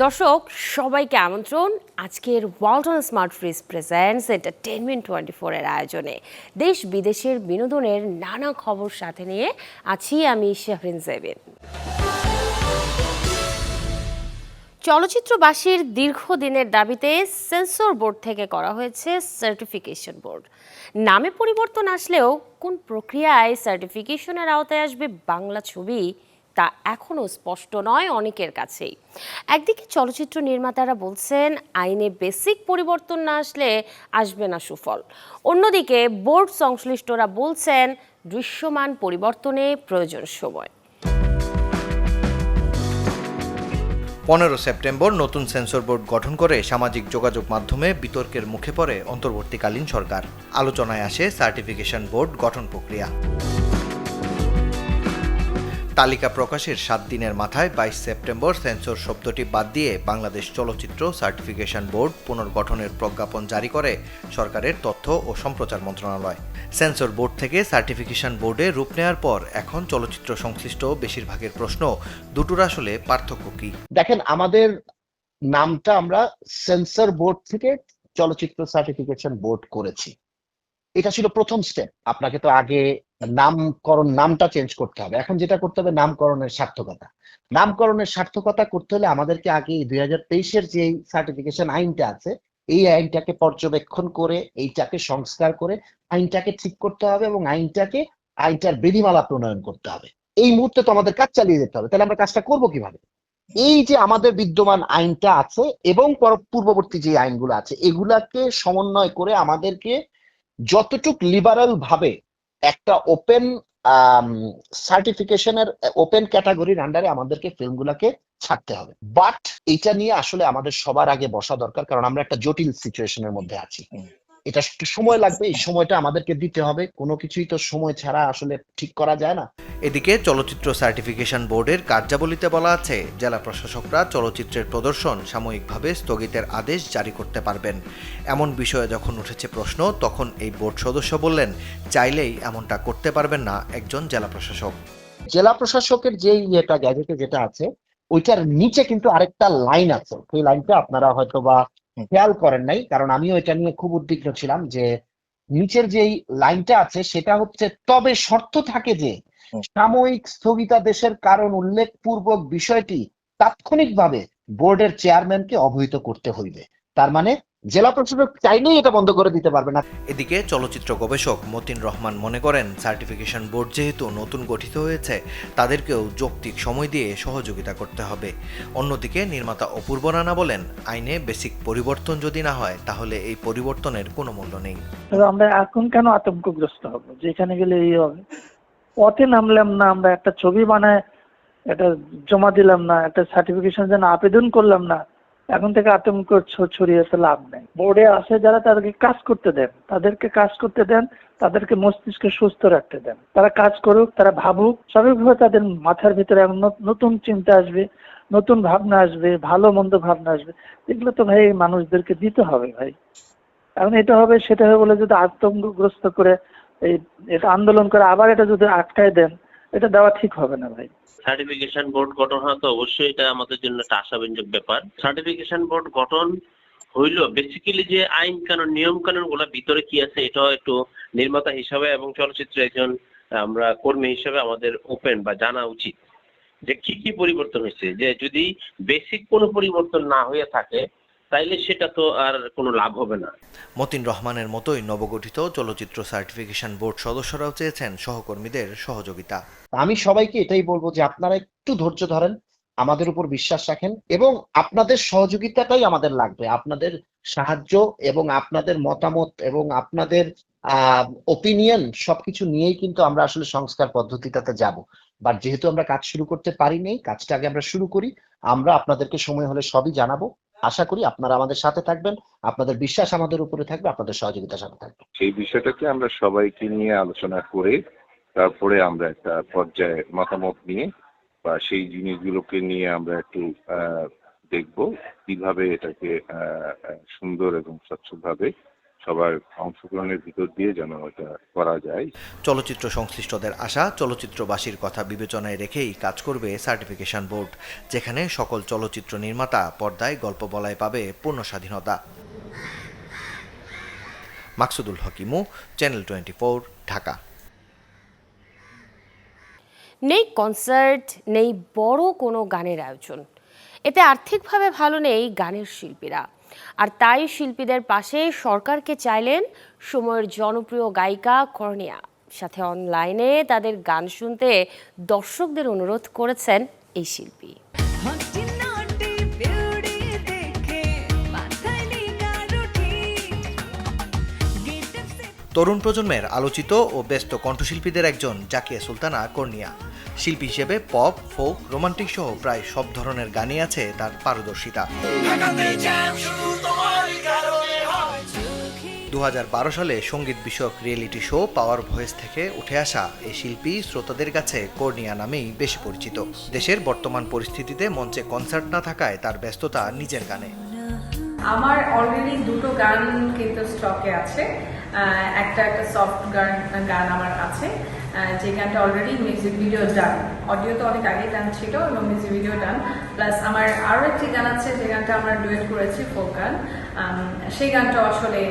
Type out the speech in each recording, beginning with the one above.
দর্শক সবাইকে আমন্ত্রণ আজকের Walton smart fridge presents entertainment 24 এর আয়োজনে। দেশ বিদেশের বিনোদনের নানা খবর সাথে নিয়ে আছি আমি শাহরিন জেবিন। চলচ্চিত্রবাসীর দীর্ঘদিনের দাবিতে সেন্সর বোর্ড থেকে করা হয়েছে সার্টিফিকেশন বোর্ড। নামে পরিবর্তন আসলেও কোন প্রক্রিয়ায় সার্টিফিকেশনের আওতায় আসবে বাংলা ছবি তা এখনও স্পষ্ট নয় অনেকের কাছেই। একদিকে চলচ্চিত্র নির্মাতারা বলছেন আইনে বেসিক পরিবর্তন না আসলে আসবে না সুফল, অন্যদিকে বোর্ড সংশ্লিষ্টরা বলছেন দৃশ্যমান পরিবর্তনে প্রয়োজন সময়। 15 সেপ্টেম্বর নতুন সেন্সর বোর্ড গঠন করে সামাজিক যোগাযোগ মাধ্যমে বিতর্কের মুখে পড়ে অন্তর্বর্তীকালীন সরকার। আলোচনায় আসে সার্টিফিকেশন বোর্ড গঠন প্রক্রিয়া। তালিকা প্রকাশের 7 দিনের মাথায় 22 সেপ্টেম্বর সেন্সর শব্দটি বাদ দিয়ে বাংলাদেশ চলচ্চিত্র সার্টিফিকেশন বোর্ড পুনর্গঠনের প্রজ্ঞাপন জারি করে সরকারের তথ্য ও সম্প্রচার মন্ত্রণালয়। সেন্সর বোর্ড থেকে সার্টিফিকেশন বোর্ডে রূপ নেওয়ার পর এখন চলচ্চিত্র সংশ্লিষ্ট বেশিরভাগের প্রশ্ন, দুটোর আসলে পার্থক্য কি? দেখেন, আমাদের নামটা আমরা সেন্সর বোর্ড থেকে চলচ্চিত্র সার্টিফিকেশন বোর্ড করেছি। এটা ছিল প্রথম স্টেপ। আপনাকে তো আগে নামটা চেঞ্জ করতে হবে। এখন যেটা করতে হবে নামকরণের সার্থকতা করতে হলে আমাদেরকে আগে 2023-এর যে সার্টিফিকেশন আইনটা আছে এই আইনটাকে পর্যবেক্ষণ করে এইটাকে সংস্কার করে আইনটাকে ঠিক করতে হবে এবং আইনটার বিধিমালা প্রণয়ন করতে হবে। এই মুহূর্তে তো আমাদের কাজ চালিয়ে যেতে হবে। তাহলে আমরা কাজটা করবো কিভাবে? এই যে আমাদের বিদ্যমান আইনটা আছে এবং পূর্ববর্তী যে আইনগুলো আছে এগুলাকে সমন্বয় করে আমাদেরকে যতটুক লিবারাল ভাবে একটা ওপেন সার্টিফিকেশনের ওপেন ক্যাটাগরির আন্ডারে আমাদেরকে ফিল্মগুলোকে ছাড়তে হবে। বাট এটা নিয়ে আসলে আমাদের সবার আগে বসা দরকার, কারণ আমরা একটা জটিল সিচুয়েশনের মধ্যে আছি। এটা একটু সময় লাগবে, এই সময়টা আমাদেরকে দিতে হবে। কোনো কিছুই তো সময় ছাড়া আসলে ঠিক করা যায় না। এদিকে চলচ্চিত্র সার্টিফিকেশন বোর্ডের কার্যাবলীতে বলা আছে, জেলা প্রশাসকরা চলচ্চিত্রের প্রদর্শন সাময়িকভাবে স্থগিতের আদেশ জারি করতে পারবেন। এমন বিষয়ে যখন উঠেছে প্রশ্ন, তখন এই বোর্ড সদস্য বললেন চাইলেই এমনটা করতে পারবেন না একজন জেলা প্রশাসক। জেলা প্রশাসকের যে গ্যাজেটে যেটা আছে ওইটার নিচে কিন্তু আরেকটা লাইন আছে। সেই লাইনটা আপনারা হয়তো বা খেয়াল করেন নাই, কারণ আমিও এটা নিয়ে খুব উদ্বিগ্ন ছিলাম যে নিচের যেই লাইনটা আছে সেটা হচ্ছে, তবে শর্ত থাকে যে সাময়িক স্থগিতাদেশের কারণ উল্লেখপূর্বক বিষয়টি তাৎক্ষণিকভাবে বোর্ডের চেয়ারম্যানকে অবহিত করতে হইবে। তার মানে জেলা প্রশাসক চাইলেই এটা বন্ধ করে দিতে পারবে না। এদিকে চলচ্চিত্র গবেষক মতিন রহমান মনে করেন, সার্টিফিকেশন বোর্ড যেহেতু নতুন গঠিত হয়েছে তাদেরকেও যৌক্তিক সময় দিয়ে সহযোগিতা করতে হবে। অন্যদিকে নির্মাতা অপূর্ব রানা বলেন, আইনে বেসিক পরিবর্তন যদি না হয় তাহলে এই পরিবর্তনের কোনো মূল্য নেই। আমরা এখন কেন আতঙ্কগ্রস্ত হব? যেখানে গেলে এই হবে, পথে নামলাম না, আমরা একটা ছবি বানায় এটা জমা দিলাম না, একটা সার্টিফিকেশন যেন আবেদন করলাম না, এখন থেকে আতঙ্ক ছড়িয়ে লাভ নেই। বোর্ডে আসে যারা তাদেরকে কাজ করতে দেন, তাদেরকে মস্তিষ্কে সুস্থ রাখতে দেন। তারা কাজ করুক, তারা ভাবুক, স্বাভাবিকভাবে তাদের মাথার ভিতরে নতুন চিন্তা আসবে, নতুন ভাবনা আসবে, ভালো মন্দ ভাবনা আসবে। এগুলো তো ভাই মানুষদেরকে দিতে হবে ভাই। এখন এটা হবে সেটা হবে বলে যদি আতঙ্কগ্রস্ত করে এটা আন্দোলন করে আবার এটা যদি আটকায় দেন, এটা দেওয়া ঠিক হবে না ভাই। সার্টিফিকেশন বোর্ড গঠন হওয়া তো অবশ্যই এটা আমাদের জন্য একটা আশাব্যঞ্জক ব্যাপার। সার্টিফিকেশন বোর্ড গঠন হইলো বেসিক্যালি যে আইন কানুন নিয়ম কানুন গুলা ভিতরে কি আছে এটাও একটু নির্মাতা হিসাবে এবং চলচ্চিত্রের একজন আমরা কর্মী হিসাবে আমাদের ওপেন বা জানা উচিত যে কি কি পরিবর্তন হয়েছে। যে যদি বেসিক কোনো পরিবর্তন না হয়ে থাকে তাইলে সেটা তো আর কোনো লাভ হবে না। মতিন রহমানের মতোই নবগঠিত চলচ্চিত্র সার্টিফিকেশন বোর্ড সদস্যরাও চেয়েছেন সহকর্মীদের সহযোগিতা। আমি সবাইকে এটাই বলবো যে আপনারা একটু ধৈর্য ধরেন, আমাদের উপর বিশ্বাস রাখেন এবং আপনাদের সহযোগিতাটাই আমাদের লাগবে। আপনাদের সাহায্য এবং আপনাদের মতামত এবং আপনাদের ওপিনিয়ন সবকিছু নিয়েই কিন্তু আমরা আসলে সংস্কার পদ্ধতিটাতে যাব। বাট যেহেতু আমরা কাজ শুরু করতে পারিনি, কাজটা আগে আমরা শুরু করি। আমরা আপনাদেরকে সময় হলে সবই জানাবো। আশা করি আপনারা আমাদের সাথে থাকবেন, আপনাদের বিশ্বাস আমাদের উপরে থাকবে, আপনাদের সহযোগিতার সাথে থাকবে। সেই বিষয়টাকে আমরা সবাইকে নিয়ে আলোচনা করে তারপরে আমরা একটা পর্যায়ে মতামত নিয়ে বা সেই জিনিসগুলোকে নিয়ে আমরা একটু দেখব কিভাবে এটাকে সুন্দর এবং স্বচ্ছভাবে সবার অংশগ্রহণের ভিতর দিয়ে যেন এটা করা যায়। চলচ্চিত্র সংশ্লিষ্টদের আশা, চলচ্চিত্রবাসীর কথা বিবেচনায় রেখেই কাজ করবে সার্টিফিকেশন বোর্ড, যেখানে সকল চলচ্চিত্র নির্মাতা পর্দায় গল্প বলায় পাবে পূর্ণ স্বাধীনতা। মাকসুদুল হকিমু, চ্যানেল 24, ঢাকা। নেই কনসার্ট, নেই বড় কোনো গানের আয়োজন, এতে আর্থিকভাবে ভালো নেই গানের শিল্পীরা। আর তাই শিল্পীদের পাশে সরকারকে চাইলেন সময়ের জনপ্রিয় গায়িকা কর্নিয়া। সাথে অনলাইনে তাদের গান শুনতে দর্শকদের অনুরোধ করেছেন এই শিল্পী। তরুণ প্রজন্মের আলোচিত ও ব্যস্ত কণ্ঠশিল্পীদের একজন জাকিয়া সুলতানা কর্নিয়া। শিল্পী হিসেবে পপ, ফোক, রোমান্টিক সহ প্রায় সব ধরনের গানই আছে তার পারদর্শিতা। 2012 সালে সঙ্গীত বিষয়ক রিয়েলিটি শো পাওয়ার ভয়েস থেকে উঠে আসা এই শিল্পী শ্রোতাদের কাছে কর্নিয়া নামেই বেশি পরিচিত। দেশের বর্তমান পরিস্থিতিতে মঞ্চে কনসার্ট না থাকায় তার ব্যস্ততা নিজের গানে। আমার অলরেডি দুটো গান কিন্তু স্টকে আছে। একটা সফট গান আমার আছে, যে গানটা অলরেডি মিউজিক ভিডিও ডান। অডিও তো অনেক আগে ডান ছিল এবং মিউজিক ভিডিও ডান। প্লাস আমার আরও একটি গান আছে যে গানটা আমরা ডুয়েট করেছি, ফোক গান। সেই গানটা আসলে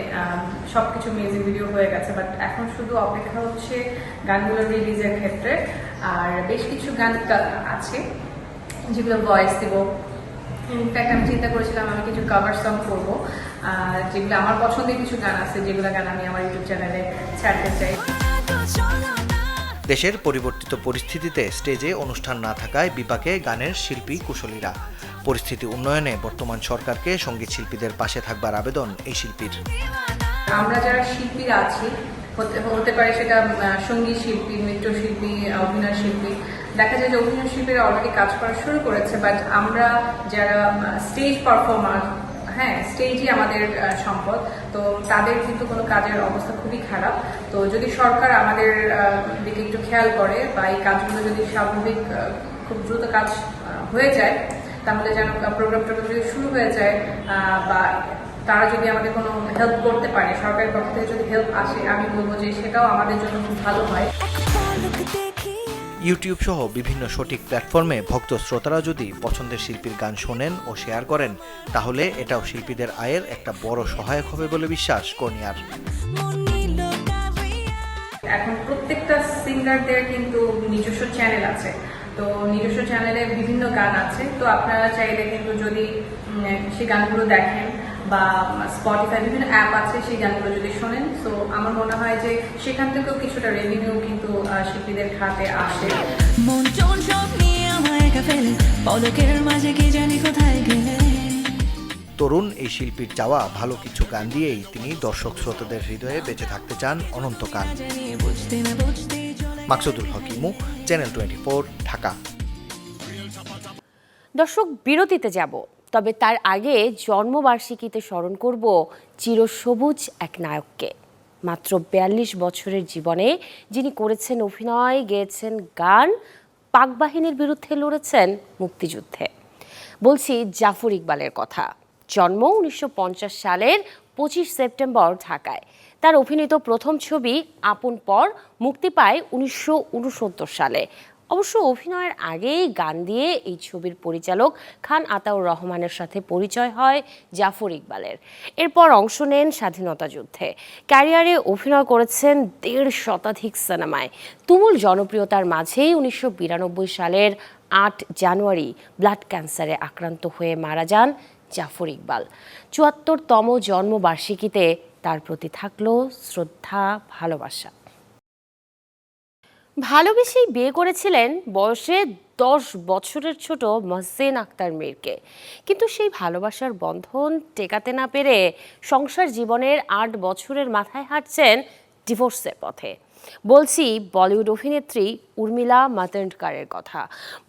সবকিছু মিউজিক ভিডিও হয়ে গেছে, বাট এখন শুধু অপেক্ষা হচ্ছে গানগুলো রিলিজের ক্ষেত্রে। আর বেশ কিছু গান আছে যেগুলো ভয়েস দেব। ইনফ্যাক্ট আমি চিন্তা করেছিলাম আমি কিছু কভার সং করবো, যেগুলো আমার পছন্দের কিছু গান আছে, যেগুলো গান আমি আমার ইউটিউব চ্যানেলে ছাড়তে চাই। দেশের পরিবর্তিত পরিস্থিতিতে স্টেজে অনুষ্ঠান না থাকায় বিপাকে গানের শিল্পী কুশলীরা। পরিস্থিতি উন্নয়নে বর্তমান সরকারকে সঙ্গীত শিল্পীদের পাশে থাকবার আবেদন এই শিল্পীর। আমরা যারা শিল্পীরা আছি, হতে পারে সেটা সঙ্গীত শিল্পী, নৃত্যশিল্পী, অভিনয় শিল্পী, দেখা যায় যে অভিনয় শিল্পীরা অলরেডি কাজ করা শুরু করেছে, বাট আমরা যারা স্টেজ পারফর্মার, হ্যাঁ স্টেজই আমাদের সম্পদ, তো তাদের কিন্তু কোনো কাজের অবস্থা খুবই খারাপ। তো যদি সরকার আমাদের দিকে একটু খেয়াল করে বা এই কাজগুলো যদি স্বাভাবিক খুব দ্রুত কাজ হয়ে যায়, তাহলে যেন প্রোগ্রামটা যদি শুরু হয়ে যায় বা তারা যদি আমাদের কোনো হেল্প করতে পারে, সরকারের পক্ষ থেকে যদি হেল্প আসে, আমি বলবো যে সেটাও আমাদের জন্য খুব ভালো হয়। ইউটিউব সহ বিভিন্ন সঠিক প্ল্যাটফর্মে ভক্ত শ্রোতারা যদি পছন্দের শিল্পীর গান শোনেন ও শেয়ার করেন, তাহলে এটাও শিল্পীদের আয়ের একটা বড় সহায়ক হবে বলে বিশ্বাস কর্নিয়ার। এখন প্রত্যেকটা সিঙ্গারদের কিন্তু নিজস্ব চ্যানেল আছে, তো নিজস্ব চ্যানেলে বিভিন্ন গান আছে। তো আপনারা চাইলে কিন্তু যদি সেই গানগুলো দেখেন বা স্পটিফাই বিভিন্ন অ্যাপ আছে, সেই গানগুলো যদি শোনেন, তো আমার মনে হয় যে সেখান থেকেও কিছুটা রেভিনিউ কিন্তু শিল্পীদের খাতে আসে। তরুণ এই শিল্পীর চাওয়া ভালো কিছু গান দিয়েই তিনি দর্শক শ্রোতাদের হৃদয়ে বেঁচে থাকতে চান অনন্তকাল। মাকসুদুল হকিমু, চ্যানেল 24, ঢাকা। দর্শক, বিরতিতে যাব, তবে তার আগে জন্মবার্ষিকীতে স্মরণ করব চিরসবুজ এক নায়ককে। মাত্র 42 বছরের জীবনে যিনি করেছেন অভিনয়, গেয়েছেন গান, পাক বাহিনীর বিরুদ্ধে লড়েছেন মুক্তিযুদ্ধে। বলছি জাফর ইকবালের কথা। জন্ম 1950 সালের 25 সেপ্টেম্বর ঢাকায়। তার অভিনীত প্রথম ছবি আপন পর মুক্তি পায় 1969 সালে। অবশ্য অভিনয়ের আগেই গান দিয়ে এই ছবির পরিচালক খান আতাউর রহমানের সাথে পরিচয় হয় জাফর ইকবালের। এরপর অংশ নেন স্বাধীনতা যুদ্ধে। ক্যারিয়ারে অভিনয় করেছেন 1.5 শতাধিক সিনেমায়। তুমুল জনপ্রিয়তার মাঝেই 1992 সালের 8 জানুয়ারি ব্লাড ক্যান্সারে আক্রান্ত হয়ে মারা যান জাফর ইকবাল। 74তম জন্মবার্ষিকীতে তার প্রতি থাকলো শ্রদ্ধা, ভালোবাসা। ভালোবেসেই বিয়ে করেছিলেন বয়সে 10 বছরের ছোট মহসিন আক্তার মীরকে, কিন্তু সেই ভালোবাসার বন্ধন টেকাতে না পেরে সংসার জীবনের 8 বছরের মাথায় হাঁটছেন ডিভোর্সের পথে। বলছি বলিউড অভিনেত্রী উর্মিলা মাতোন্ডকরের কথা।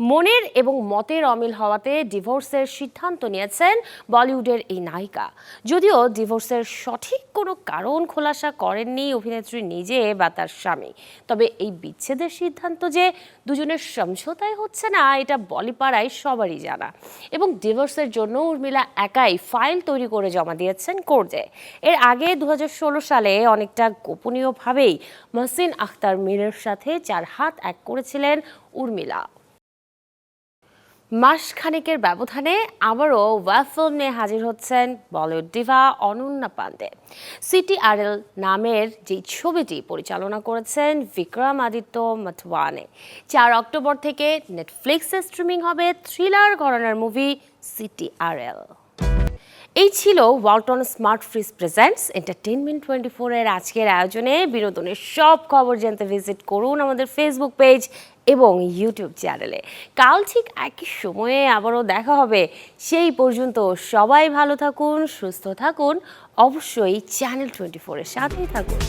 মনের এবং মতের অমিল হওয়াতে ডিভোর্সের সিদ্ধান্ত নিয়েছেন বলিউডের এই নায়িকা। যদিও ডিভোর্সের সঠিক কোনো কারণ খোলাসা করেননি অভিনেত্রী নিজে বা তার স্বামী, তবে এই বিচ্ছেদের সিদ্ধান্ত যে দুজনের সমঝোতায় হচ্ছে না এটা বলিপাড়ায় সবারই জানা। এবং ডিভোর্সের জন্য উর্মিলা একাই ফাইল তৈরি করে জমা দিয়েছেন কোর্টে। এর আগে 2016 সালে অনেকটা গোপনীয়ভাবেই মহসিন আখতার মীরের সাথে 4 হাত এক করেছিলেন উর্মিলা। মাসখানেকের ব্যবধানে আবারও ওয়েব ফিল্ম নিয়ে হাজির হচ্ছেন বলিউড ডিভা অনন্যা পান্ডে। CTRL নামের যে ছবিটি পরিচালনা করেছেন বিক্রমাদিত্য মটওয়ানে। 4 অক্টোবর থেকে নেটফ্লিক্সে স্ট্রিমিং হবে থ্রিলার ঘরানার মুভি CTRL। এই ছিল Walton smart fridge presents entertainment 24 এর আজকের আয়োজনে। বিনোদনের সব খবর জানতে ভিজিট করুন আমাদের ফেসবুক পেজ এবং ইউটিউব চ্যানেলে। কাল ঠিক একই সময়ে আবারও দেখা হবে। সেই পর্যন্ত সবাই ভালো থাকুন, সুস্থ থাকুন, অবশ্যই চ্যানেল 24 এর সাথেই থাকুন।